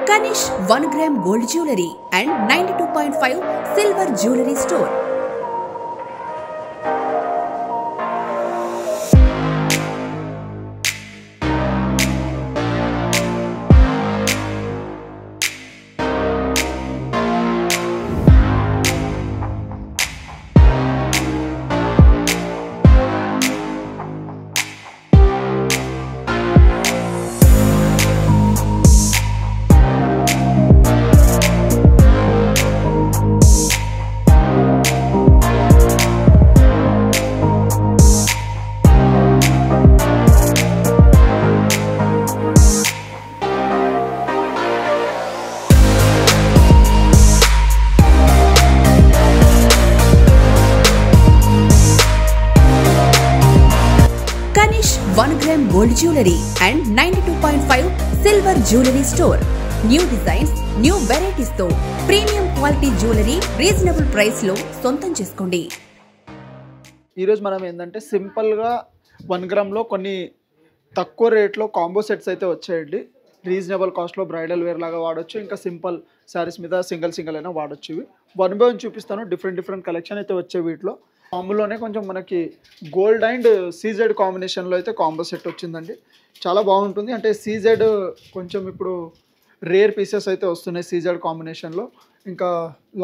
Kanish 1 gram gold jewelry and 92.5 silver jewelry store. Kanish 1 gram gold jewelry and 92.5 silver jewelry store. New designs, new varieties తో premium quality jewellery reasonable price లో సొంతం చేసుకోండి. ఈ రోజు మనం ఏంటంటే simple గా 1 గ్రామ్ లో కొన్ని తక్కువ రేట్ లో కాంబో సెట్స్ అయితే వచ్చాయండి. రీజనబుల్ కాస్ట్ లో బ్రైడల్ వేర్ లాగా వాడొచ్చు, ఇంకా సింపుల్ సారీస్ మీద సింగిల్ అయినా వాడొచ్చు. ఇవి 1 బై 1 చూపిస్తాను. డిఫరెంట్ కలెక్షన్ అయితే వచ్చాయి. వీటిలో కాంబోలోనే కొంచెం మనకి గోల్డ్ అండ్ సీజెడ్ కాంబినేషన్లో అయితే కాంబో సెట్ వచ్చిందండి. చాలా బాగుంటుంది. అంటే సీజెడ్ కొంచెం ఇప్పుడు రేర్ పీసెస్ అయితే వస్తున్నాయి సీజెడ్ కాంబినేషన్లో. ఇంకా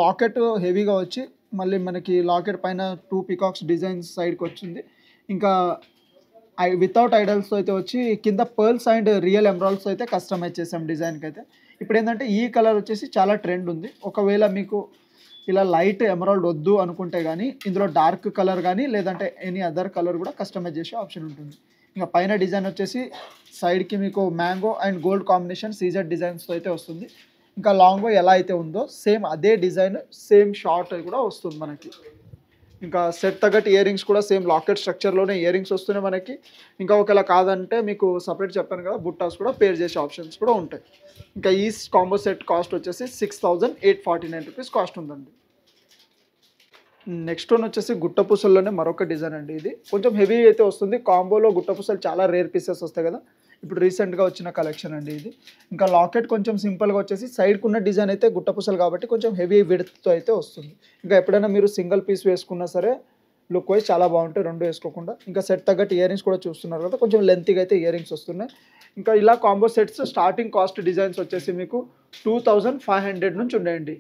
లాకెట్ హెవీగా వచ్చి మళ్ళీ మనకి లాకెట్ పైన 2 పీకాక్స్ డిజైన్స్ సైడ్కి వచ్చింది. ఇంకా వితౌట్ ఐడల్స్తో అయితే వచ్చి కింద పర్ల్స్ అండ్ రియల్ ఎమరాల్డ్స్ అయితే కస్టమైజ్ చేసాం డిజైన్కి అయితే. ఇప్పుడు ఏంటంటే ఈ కలర్ వచ్చేసి చాలా ట్రెండ్ ఉంది. ఒకవేళ మీకు ఇలా లైట్ ఎమరాల్డ్ వద్దు అనుకుంటే కానీ ఇందులో డార్క్ కలర్ కానీ లేదంటే ఎనీ అదర్ కలర్ కూడా కస్టమైజ్ చేసే ఆప్షన్ ఉంటుంది. ఇంకా పైన డిజైన్ వచ్చేసి సైడ్కి మీకు mango and gold combination CZ డిజైన్స్తో అయితే వస్తుంది. ఇంకా లాంగ్ వై ఎలా అయితే ఉందో సేమ్ అదే డిజైన్ సేమ్ షార్ట్ కూడా వస్తుంది మనకి. ఇంకా సెట్ తగ్గట్టు ఇయర్ రింగ్స్ కూడా సేమ్ లాకెట్ స్ట్రక్చర్లోనే ఇయర్ రింగ్స్ వస్తున్నాయి మనకి. ఇంకా ఒకవేళ కాదంటే మీకు సపరేట్ చెప్పాను కదా, బుట్టాస్ కూడా పేర్ చేసే ఆప్షన్స్ కూడా ఉంటాయి. ఇంకా ఈ కాంబో సెట్ కాస్ట్ వచ్చేసి 6,849 రూపీస్ కాస్ట్ ఉందండి. నెక్స్ట్ వన్ వచ్చేసి గుట్టపూసల్లోనే మరొక డిజైన్ అండి. ఇది కొంచెం హెవీ అయితే వస్తుంది. కాంబోలో గుట్టపూసలు చాలా రేర్ పీసెస్ వస్తాయి కదా, ఇప్పుడు రీసెంట్గా వచ్చిన కలెక్షన్ అండి ఇది. ఇంకా లాకెట్ కొంచెం సింపుల్గా వచ్చేసి సైడ్కి ఉన్న డిజైన్ అయితే గుట్టపూసలు కాబట్టి కొంచెం హెవీ విడ్త్తో అయితే వస్తుంది. ఇంకా ఎప్పుడైనా మీరు సింగిల్ పీస్ వేసుకున్నా సరే లుక్ వైజ్ చాలా బాగుంటాయి రెండు వేసుకోకుండా. ఇంకా సెట్ తగ్గట్టు ఇయర్ రింగ్స్ కూడా చూస్తున్నారు కదా, కొంచెం లెంతీగా అయితే ఇయర్ రింగ్స్ వస్తున్నాయి. ఇంకా ఇలా combo sets starting cost designs వచ్చేసి మీకు 2,500 నుంచి ఉన్నాయండి.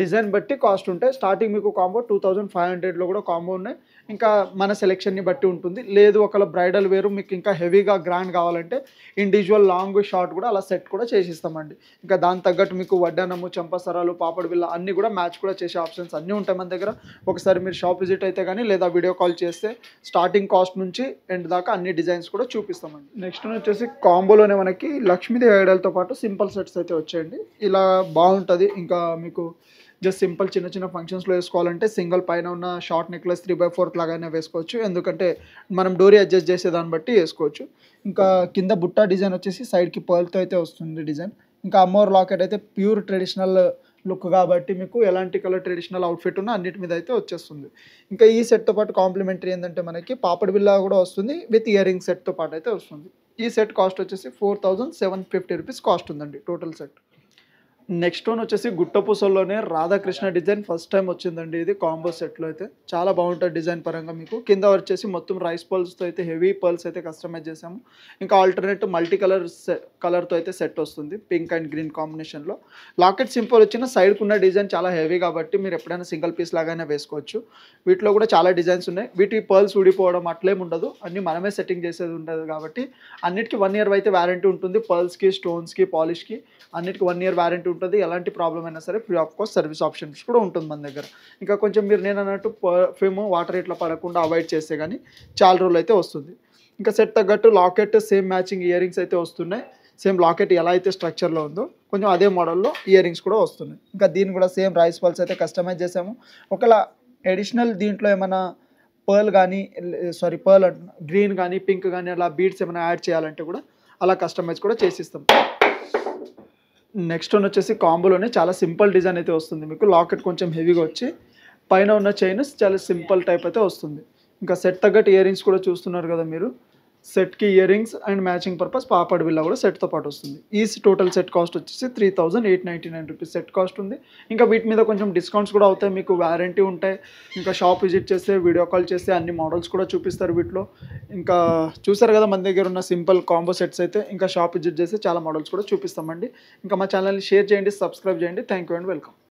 డిజైన్ బట్టి కాస్ట్ ఉంటాయి. స్టార్టింగ్ మీకు కాంబో 2,500లో కూడా కాంబో ఉన్నాయి. ఇంకా మన సెలెక్షన్ని బట్టి ఉంటుంది. లేదు ఒకవేళ బ్రైడల్ వేరు మీకు ఇంకా హెవీగా గ్రాండ్ కావాలంటే ఇండివిజువల్ లాంగ్ షార్ట్ కూడా అలా సెట్ కూడా చేసిస్తామండి. ఇంకా దాని తగ్గట్టు మీకు వడ్డానము, చంపసరాలు, పాపడి బిల్ల అన్నీ కూడా మ్యాచ్ కూడా చేసే ఆప్షన్స్ అన్నీ ఉంటాయి మన దగ్గర. ఒకసారి మీరు షాప్ విజిట్ అయితే కానీ లేదా వీడియో కాల్ చేస్తే స్టార్టింగ్ కాస్ట్ నుంచి ఎండ్ దాకా అన్ని డిజైన్స్ కూడా చూపిస్తామండి. నెక్స్ట్ వచ్చేసి కాంబోలోనే మనకి లక్ష్మీదేవి ఐడల్తో పాటు సింపుల్ సెట్స్ అయితే వచ్చాయండి. ఇలా బాగుంటుంది. ఇంకా మీకు జస్ట్ సింపుల్ చిన్న ఫంక్షన్స్లో వేసుకోవాలంటే సింగిల్ పైన ఉన్న షార్ట్ నెక్లెస్ 3/4 లాగానే వేసుకోవచ్చు. ఎందుకంటే మనం డోరీ అడ్జస్ట్ చేసే దాన్ని బట్టి వేసుకోవచ్చు. ఇంకా కింద బుట్టా డిజైన్ వచ్చేసి సైడ్కి పర్ల్తో అయితే వస్తుంది డిజైన్. ఇంకా అమ్మోర్ లాకెట్ అయితే ప్యూర్ ట్రెడిషనల్ లుక్ కాబట్టి మీకు ఎలాంటి కలర్ ట్రెడిషనల్ అవుట్ఫిట్ ఉన్నా అన్నిటి మీద అయితే వచ్చేస్తుంది. ఇంకా ఈ సెట్తో పాటు కాంప్లిమెంటరీ ఏంటంటే మనకి పాపడి బిల్లా కూడా వస్తుంది విత్ ఇయర్ రింగ్ సెట్తో పాటు అయితే వస్తుంది. ఈ సెట్ కాస్ట్ వచ్చేసి 4,750 రూపీస్ కాస్ట్ ఉందండి టోటల్ సెట్. నెక్స్ట్ వన్ వచ్చేసి గుట్టపూసల్లోనే రాధాకృష్ణ డిజైన్ ఫస్ట్ టైం వచ్చిందండి. ఇది కాంబో సెట్లో అయితే చాలా బాగుంటుంది డిజైన్ పరంగా. మీకు కింద వచ్చేసి మొత్తం రైస్ పర్ల్స్తో అయితే హెవీ పర్ల్స్ అయితే కస్టమైజ్ చేసాము. ఇంకా ఆల్టర్నేట్ మల్టీ కలర్తో అయితే సెట్ వస్తుంది పింక్ అండ్ గ్రీన్ కాంబినేషన్లో. లాకెట్ సింపుల్ వచ్చిన సైడ్కి ఉన్న డిజైన్ చాలా హెవీ కాబట్టి మీరు ఎప్పుడైనా సింగిల్ పీస్ లాగానే వేసుకోవచ్చు. వీటిలో కూడా చాలా డిజైన్స్ ఉన్నాయి. వీటి పర్ల్స్ ఊడిపోవడం అట్లేం ఉండదు, అన్నీ మనమే సెట్టింగ్ చేసేది ఉంటుంది కాబట్టి అన్నిటికీ 1 ఇయర్ అయితే వారంటీ ఉంటుంది. పర్ల్స్కి, స్టోన్స్కి, పాలిష్కి అన్నిటికీ 1 ఇయర్ వారంటీ ఉంటుంది. ఎలాంటి ప్రాబ్లం అయినా సరే free of cost service options కూడా ఉంటుంది మన దగ్గర. ఇంకా కొంచెం మీరు నేను అన్నట్టు పర్ఫ్యూమ్ వాటర్ ఇట్లా పడకుండా అవాయిడ్ చేస్తే కానీ చాలా రోజులు అయితే వస్తుంది. ఇంకా సెట్ తగ్గట్టు locket same matching ear rings అయితే వస్తున్నాయి. సేమ్ లాకెట్ ఎలా అయితే స్ట్రక్చర్లో ఉందో కొంచెం అదే మోడల్లో ఇయర్ రింగ్స్ కూడా వస్తున్నాయి. ఇంకా దీన్ని కూడా సేమ్ రైస్ పర్ల్స్ అయితే కస్టమైజ్ చేసాము. ఒకవేళ అడిషనల్ దీంట్లో ఏమైనా పర్ల్ గ్రీన్ కానీ పింక్ కానీ అలా బీడ్స్ ఏమైనా యాడ్ చేయాలంటే కూడా అలా కస్టమైజ్ కూడా చేసిస్తాం. నెక్స్ట్ వన్ వచ్చేసి కాంబోలోనే చాలా సింపుల్ డిజైన్ అయితే వస్తుంది. మీకు లాకెట్ కొంచెం హెవీగా వచ్చి పైన ఉన్న చైన్ చాలా సింపుల్ టైప్ అయితే వస్తుంది. ఇంకా సెట్ తగ్గట్టు ఇయర్ రింగ్స్ కూడా చూస్తున్నారు కదా మీరు. సెట్కి ear rings and matching purpose papad బిల్ల కూడా సెట్తో పాటు వస్తుంది. ఈ టోటల్ సెట్ కాస్ట్ వచ్చేసి 3899 రూపీస్ సెట్ కాస్ట్ ఉంది. ఇంకా వీటి మీద కొంచెం డిస్కౌంట్స్ కూడా అవుతాయి, మీకు వారంటీ ఉంటాయి. ఇంకా షాప్ విజిట్ చేస్తే వీడియో కాల్ చేస్తే అన్ని మోడల్స్ కూడా చూపిస్తారు వీటిలో. ఇంకా చూసారు కదా మన దగ్గర ఉన్న సింపుల్ కాంబో సెట్స్ అయితే, ఇంకా షాప్ విజిట్ చేస్తే చాలా మోడల్స్ కూడా చూపిస్తామండి. ఇంకా మా ఛానల్ని షేర్ చేయండి, సబ్స్క్రైబ్ చేయండి. Thank you and welcome.